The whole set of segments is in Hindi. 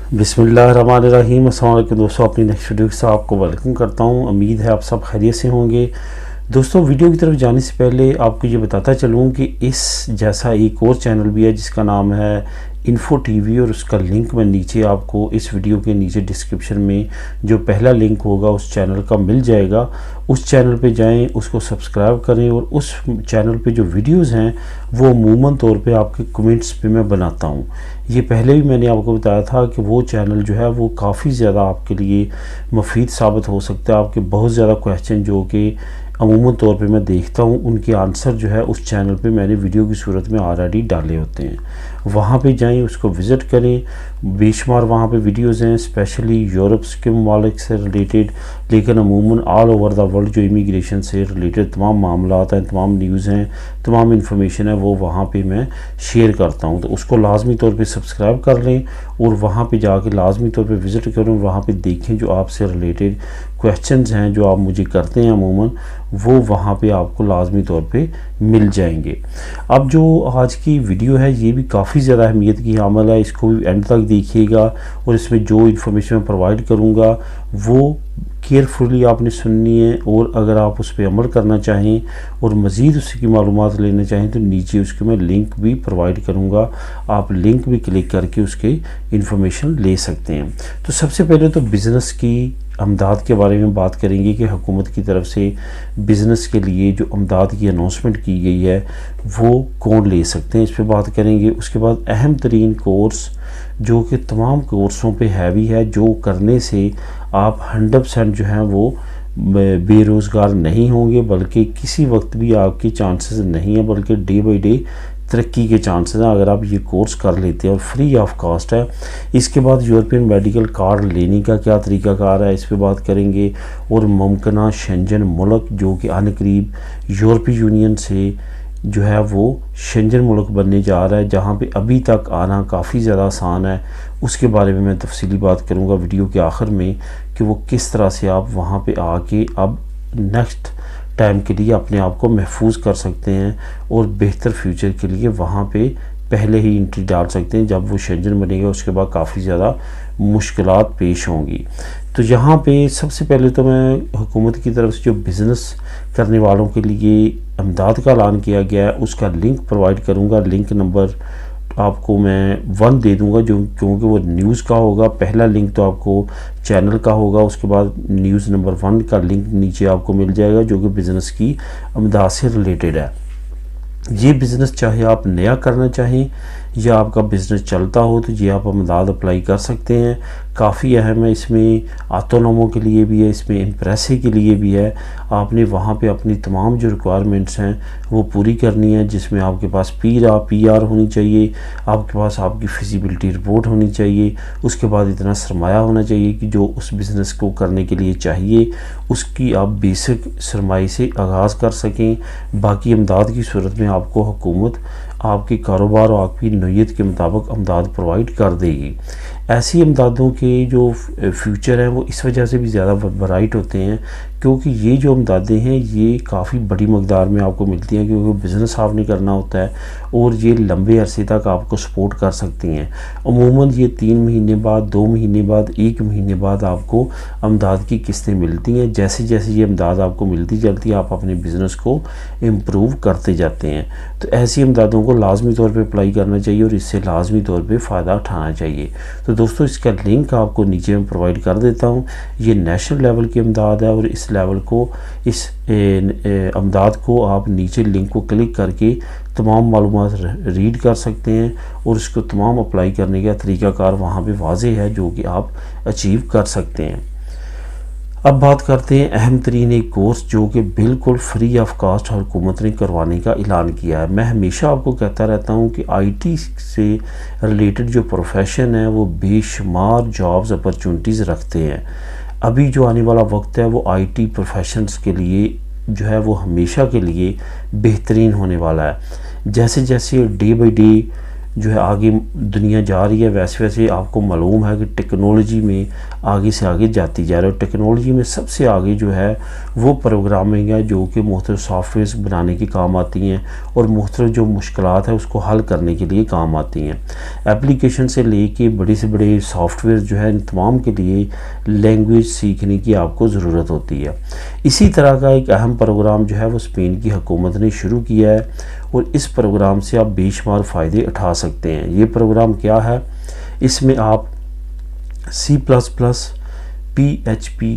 बिस्मिल्लाहिर्रहमानिर्रहीम। अस्सलाम वालेकुम दोस्तों, अपनी नेक्स्ट वीडियो के साथ आपको वेलकम करता हूं। उम्मीद है आप सब खैरियत से होंगे। दोस्तों, वीडियो की तरफ जाने से पहले आपको ये बताता चलूं कि इस जैसा एक और चैनल भी है जिसका नाम है इन्फो टीवी, और उसका लिंक मैं नीचे आपको इस वीडियो के नीचे डिस्क्रिप्शन में जो पहला लिंक होगा उस चैनल का मिल जाएगा। उस चैनल पे जाएं, उसको सब्सक्राइब करें, और उस चैनल पे जो वीडियोस हैं वो अमूमन तौर पे आपके कमेंट्स पे मैं बनाता हूँ। ये पहले भी मैंने आपको बताया था कि वो चैनल जो है वो काफ़ी ज़्यादा आपके लिए मुफीद साबित हो सकता है। आपके बहुत ज़्यादा क्वेश्चन जो कि अमूमन तौर पे मैं देखता हूँ, उनके आंसर जो है उस चैनल पे मैंने वीडियो की सूरत में ऑलरेडी डाले होते हैं। वहाँ पे जाएं, उसको विज़िट करें। बेशुमार वहाँ पे वीडियोज़ हैं, स्पेशली यूरोप के ममालिक से रिलेटेड, लेकिन अमूमन ऑल ओवर द वर्ल्ड जो इमिग्रेशन से रिलेटेड तमाम मामलात हैं, तमाम न्यूज़ हैं, तमाम इन्फॉर्मेशन है, वो वहाँ पे मैं शेयर करता हूँ। तो उसको लाजमी तौर पे सब्सक्राइब कर लें और वहाँ पे जाके लाजमी तौर पे विज़िट करें। वहाँ पे देखें जो आपसे रिलेटेड क्वेश्चंस हैं जो आप मुझे करते हैं अमूमन, वो वहाँ पे आपको लाजमी तौर पे मिल जाएंगे। अब जो आज की वीडियो है ये भी काफ़ी ज़्यादा अहमियत की हामिल है, इसको भी एंड तक देखिएगा। और इसमें जो इन्फॉर्मेशन मैं प्रोवाइड करूँगा वो केयरफुली आपने सुननी है, और अगर आप उस पर अमल करना चाहें और मज़ीद उसकी मालूमात लेना चाहें तो नीचे उसके मैं लिंक भी प्रोवाइड करूँगा। आप लिंक भी क्लिक करके उसके इन्फॉर्मेशन ले सकते हैं। तो सबसे पहले तो बिज़नेस की अमदाद के बारे में बात करेंगे कि हुकूमत की तरफ से बिज़नेस के लिए जो अमदाद की अनाउंसमेंट की गई है वो कौन ले सकते हैं, इस पर बात करेंगे। उसके बाद अहम तरीन कोर्स जो कि तमाम कोर्सों पे हैवी है, जो करने से आप 100% जो है वो बेरोज़गार नहीं होंगे, बल्कि किसी वक्त भी आपके चांसेस नहीं है, बल्कि डे बाई डे तरक्की के चांसेस हैं अगर आप ये कोर्स कर लेते हैं, और फ्री ऑफ कॉस्ट है। इसके बाद यूरोपियन मेडिकल कार्ड लेने का क्या तरीक़ाकार है, इस पर बात करेंगे। और मुमकिन शेंजन मुल्क जो कि अनकरीब यूरोपीय यूनियन से जो है वो शेंजन मुल्क बनने जा रहा है, जहाँ पे अभी तक आना काफ़ी ज़्यादा आसान है, उसके बारे में मैं तफसीली बात करूँगा वीडियो के आखिर में कि वो किस तरह से आप वहाँ पे आके अब नेक्स्ट टाइम के लिए अपने आप को महफूज कर सकते हैं और बेहतर फ्यूचर के लिए वहाँ पे पहले ही एंट्री डाल सकते हैं। जब वो शेंजन बनेगा उसके बाद काफ़ी ज़्यादा मुश्किलात पेश होंगी। तो यहाँ पे सबसे पहले तो मैं हुकूमत की तरफ से जो बिज़नेस करने वालों के लिए अमदाद का ऐलान किया गया है उसका लिंक प्रोवाइड करूँगा। लिंक नंबर आपको मैं 1 दे दूंगा, जो क्योंकि वो न्यूज़ का होगा। पहला लिंक तो आपको चैनल का होगा, उसके बाद न्यूज़ नंबर 1 का लिंक नीचे आपको मिल जाएगा जो कि बिज़नेस की अमदाद से रिलेटेड है। ये बिज़नेस चाहे आप नया करना चाहें या आपका बिज़नेस चलता हो तो ये आप अमदाद अप्लाई कर सकते हैं। काफ़ी अहम है, इसमें ऑटोनोमो के लिए भी है, इसमें इम्प्रेसी के लिए भी है। आपने वहाँ पे अपनी तमाम जो रिक्वायरमेंट्स हैं वो पूरी करनी है, जिसमें आपके पास पीआर होनी चाहिए, आपके पास आपकी फिजिबिलिटी रिपोर्ट होनी चाहिए, उसके बाद इतना सरमाया होना चाहिए कि जो उस बिज़नेस को करने के लिए चाहिए उसकी आप बेसिक सरमाए से आगाज़ कर सकें। बाकी अमदाद की सूरत में आपको हुकूमत आपके कारोबार और आपकी नौयत के मुताबिक अमदाद प्रोवाइड कर देगी। ऐसी अमदादों के जो फ्यूचर हैं वो इस वजह से भी ज़्यादा ब्राइट होते हैं क्योंकि ये जो अमदादें हैं ये काफ़ी बड़ी मकदार में आपको मिलती हैं, क्योंकि बिज़नेस आपने करना होता है और ये लंबे अरसे तक आपको सपोर्ट कर सकती हैं। अमूमन ये 3 महीने बाद, 2 महीने बाद, 1 महीने बाद आपको अमदाद की किस्तें मिलती हैं। जैसे जैसे ये अमदाद आपको मिलती चलती है आप अपने बिज़नेस को इम्प्रूव करते जाते हैं। तो ऐसी अमदादों को लाजमी तौर पर अप्लाई करना चाहिए और इससे लाजमी तौर पर फ़ायदा उठाना चाहिए। तो दोस्तों, इसका लिंक आपको नीचे में प्रोवाइड कर देता हूँ। ये नेशनल लेवल की अमदाद है और इस लेवल को, इस अमदाद को आप नीचे लिंक को क्लिक करके तमाम मालूमात रीड कर सकते हैं और इसको तमाम अप्लाई करने का तरीक़ाकार वहाँ पे वाज़ेह है जो कि आप अचीव कर सकते हैं। अब बात करते हैं अहम तरीन एक कोर्स जो कि बिल्कुल फ्री ऑफ कास्ट हुकूमत ने करवाने का ऐलान किया है। मैं हमेशा आपको कहता रहता हूं कि आईटी से रिलेटेड जो प्रोफेशन है वो बेशुमार जॉब्स अपॉर्चुनिटीज़ रखते हैं। अभी जो आने वाला वक्त है वो आईटी प्रोफेशंस के लिए जो है वो हमेशा के लिए बेहतरीन होने वाला है। जैसे जैसे डे बाई डे जो है आगे दुनिया जा रही है, वैसे वैसे आपको मालूम है कि टेक्नोलॉजी में आगे से आगे जाती जा रही है। और टेक्नोलॉजी में सबसे आगे जो है वो प्रोग्रामिंग है, जो कि मुख्तलिफ सॉफ्टवेयर बनाने के काम आती हैं और मुख्तलिफ जो मुश्किलात है उसको हल करने के लिए काम आती हैं। एप्लीकेशन से लेके बड़े से बड़े सॉफ्टवेयर जो है इन तमाम के लिए लैंग्वेज सीखने की आपको ज़रूरत होती है। इसी तरह का एक अहम प्रोग्राम जो है वो स्पेन की हुकूमत ने शुरू किया है और इस प्रोग्राम से आप बेशुमार फ़ायदे उठा सकते हैं। ये प्रोग्राम क्या है? इसमें आप C++, PHP,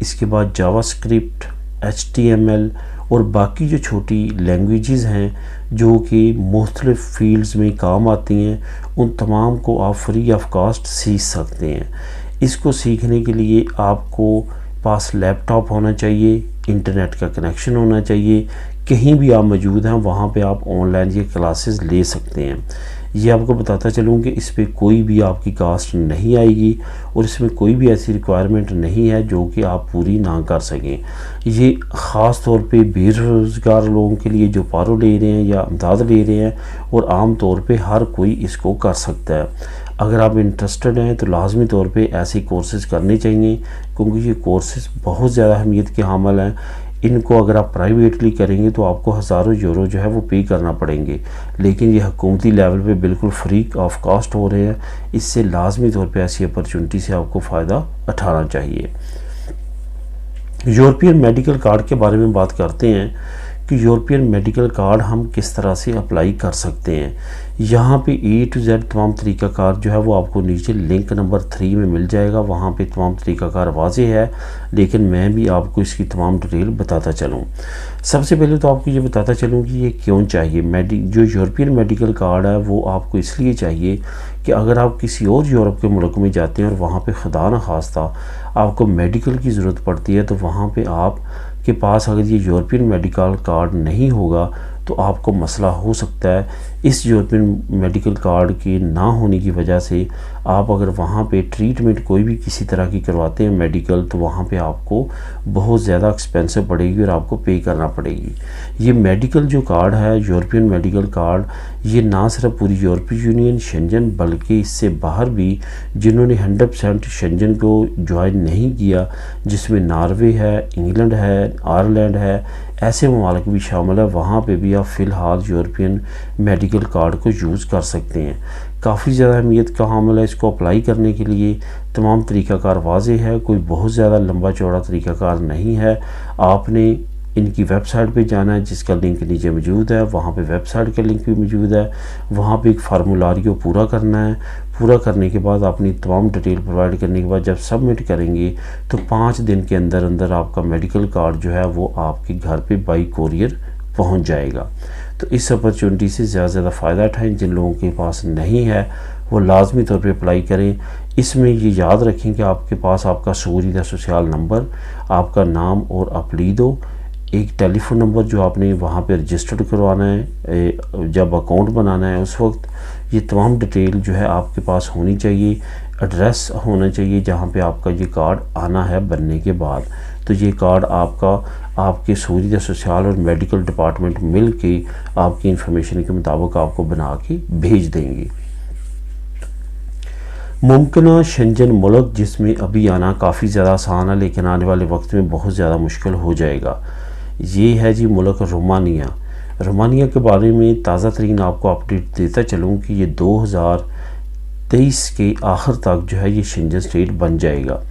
इसके बाद जावास्क्रिप्ट, HTML और बाकी जो छोटी लैंग्वेजेस हैं जो कि मुख्तलिफ फील्ड्स में काम आती हैं, उन तमाम को आप फ्री ऑफ कॉस्ट सीख सकते हैं। इसको सीखने के लिए आपको पास लैपटॉप होना चाहिए, इंटरनेट का कनेक्शन होना चाहिए, कहीं भी आप मौजूद हैं वहाँ पे आप ऑनलाइन ये क्लासेस ले सकते हैं। ये आपको बताता चलूँ कि इस पे कोई भी आपकी कास्ट नहीं आएगी और इसमें कोई भी ऐसी रिक्वायरमेंट नहीं है जो कि आप पूरी ना कर सकें। ये ख़ास तौर पे बेरोज़गार लोगों के लिए जो पारो ले रहे हैं या इमदाद ले रहे हैं, और आम तौर पे हर कोई इसको कर सकता है। अगर आप इंटरेस्टेड हैं तो लाजमी तौर पे ऐसे कोर्सेज़ करने चाहिए, क्योंकि ये कोर्सेज़ बहुत ज़्यादा अहमियत के हामिल हैं। इनको अगर आप प्राइवेटली करेंगे तो आपको हज़ारों यूरो जो है वो पे करना पड़ेंगे, लेकिन ये हुकूमती लेवल पे बिल्कुल फ्री ऑफ कॉस्ट हो रहे हैं। इससे लाजमी तौर पे ऐसी अपॉर्चुनिटी से आपको फ़ायदा उठाना चाहिए। यूरोपियन मेडिकल कार्ड के बारे में बात करते हैं कि यूरोपियन मेडिकल कार्ड हम किस तरह से अप्लाई कर सकते हैं। यहाँ पे A to Z तमाम तरीक़ाकार जो है वो आपको नीचे लिंक नंबर 3 में मिल जाएगा। वहाँ पे तमाम तरीक़ाकार वाज़ेह है, लेकिन मैं भी आपको इसकी तमाम डिटेल बताता चलूँ। सबसे पहले तो आपको ये बताता चलूँ कि ये क्यों चाहिए। जो यूरोपियन मेडिकल कार्ड है वो आपको इसलिए चाहिए कि अगर आप किसी और यूरोप के मुल्क में जाते हैं और वहाँ पे खुदा न खास्ता आपको मेडिकल की ज़रूरत पड़ती है, तो वहाँ पे आप के पास अगर ये यूरोपियन मेडिकल कार्ड नहीं होगा तो आपको मसला हो सकता है। इस यूरोपियन मेडिकल कार्ड के ना होने की वजह से आप अगर वहाँ पे ट्रीटमेंट कोई भी किसी तरह की करवाते हैं मेडिकल, तो वहाँ पे आपको बहुत ज़्यादा एक्सपेंसिव पड़ेगी और आपको पे करना पड़ेगी। ये मेडिकल जो कार्ड है, यूरोपियन मेडिकल कार्ड, ये ना सिर्फ पूरी यूरोपीय यूनियन शेंजन बल्कि इससे बाहर भी जिन्होंने 100% शेंजन को ज्वाइन नहीं किया, जिसमें नॉर्वे है, इंग्लैंड है, आयरलैंड है, ऐसे ममालिक भी शामिल है, वहाँ पे भी आप फ़िलहाल यूरोपियन मेडिकल कार्ड को यूज़ कर सकते हैं। काफ़ी ज़्यादा अहमियत का हामिल है। इसको अप्लाई करने के लिए तमाम तरीक़ाकार वाज़ेह है, कोई बहुत ज़्यादा लंबा चौड़ा तरीक़ाकार नहीं है। आपने इनकी वेबसाइट पे जाना है जिसका लिंक नीचे मौजूद है, वहाँ पे वेबसाइट का लिंक भी मौजूद है। वहाँ पे एक फार्मूलारियो पूरा करना है। पूरा करने के बाद अपनी तमाम डिटेल प्रोवाइड करने के बाद जब सबमिट करेंगे तो 5 दिन के अंदर अंदर आपका मेडिकल कार्ड जो है वो आपके घर पे बाई कोरियर पहुँच जाएगा। तो इस अपॉर्चुनिटी से ज़्यादा से ज़्यादा फ़ायदा उठाएँ। जिन लोगों के पास नहीं है वो लाजमी तौर पे अप्लाई करें। इसमें ये याद रखें कि आपके पास आपका सूरीदा सोशल नंबर, आपका नाम और अपलीदो, एक टेलीफोन नंबर जो आपने वहाँ पे रजिस्टर्ड करवाना है जब अकाउंट बनाना है उस वक्त, ये तमाम डिटेल जो है आपके पास होनी चाहिए। एड्रेस होना चाहिए जहाँ पे आपका ये कार्ड आना है बनने के बाद। तो ये कार्ड आपका आपके सूरीदा सोशल और मेडिकल डिपार्टमेंट मिल के आपकी इंफॉर्मेशन के मुताबिक आपको बना के भेज देंगे। मुमकिन शेंजन मुल्क जिसमें अभी आना काफ़ी ज़्यादा आसान है, लेकिन आने वाले वक्त में बहुत ज़्यादा मुश्किल हो जाएगा। ये है जी मुल्क रोमानिया। रोमानिया के बारे में ताज़ा तरीन आपको अपडेट देता चलूँ कि ये 2023 के आखिर तक जो है ये शेंजन स्टेट बन जाएगा।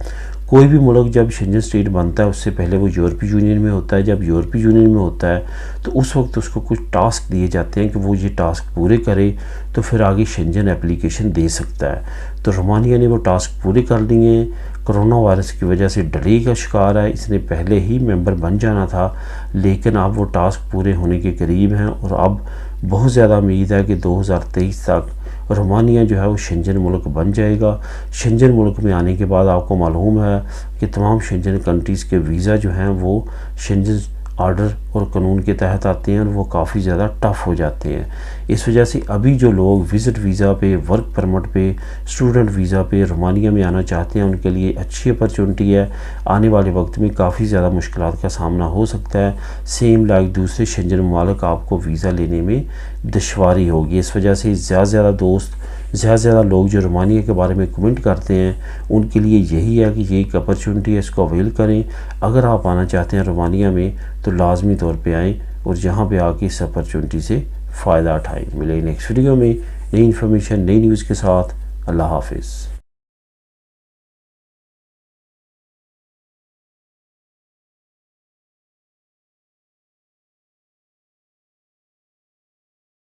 कोई भी मुल्क जब शेंजन स्टेट बनता है उससे पहले वो यूरोपीय यूनियन में होता है। जब यूरोपीय यूनियन में होता है तो उस वक्त उसको कुछ टास्क दिए जाते हैं कि वो ये टास्क पूरे करे तो फिर आगे शेंजन एप्लीकेशन दे सकता है। तो रोमानिया ने वो टास्क पूरे कर लिए हैं। कोरोना वायरस की वजह से डिले का शिकार है। इसने पहले ही मेंबर बन जाना था, लेकिन अब वो टास्क पूरे होने के करीब हैं और अब बहुत ज़्यादा उम्मीद है कि 2023 तक रोमानिया जो है वो शेंजन मुल्क बन जाएगा। शेंजन मुल्क में आने के बाद आपको मालूम है कि तमाम शेंजन कंट्रीज़ के वीज़ा जो हैं वो शेंजन आर्डर और कानून के तहत आते हैं और वो काफ़ी ज़्यादा टफ़ हो जाते हैं। इस वजह से अभी जो लोग विज़िट वीज़ा पे, वर्क परमिट पे, स्टूडेंट वीज़ा पे रोमानिया में आना चाहते हैं उनके लिए अच्छी अपॉर्चुनिटी है। आने वाले वक्त में काफ़ी ज़्यादा मुश्किलात का सामना हो सकता है। सेम लाइक दूसरे शेंजन ममालिक आपको वीज़ा लेने में दुश्वारी होगी। इस वजह से ज़्यादा से ज़्यादा दोस्त ज़्यादा से ज़्यादा लोग जो रोमानिया के बारे में कमेंट करते हैं उनके लिए यही है कि ये एक अपॉर्चुनिटी है, इसको अवेल करें। अगर आप आना चाहते हैं रोमानिया में तो लाजमी तौर पे आएँ और जहाँ पे आके इस अपॉर्चुनिटी से फ़ायदा उठाएँ। मिले नेक्स्ट वीडियो में नई इन्फॉर्मेशन, नई न्यूज़ के साथ। अल्लाह हाफिज़।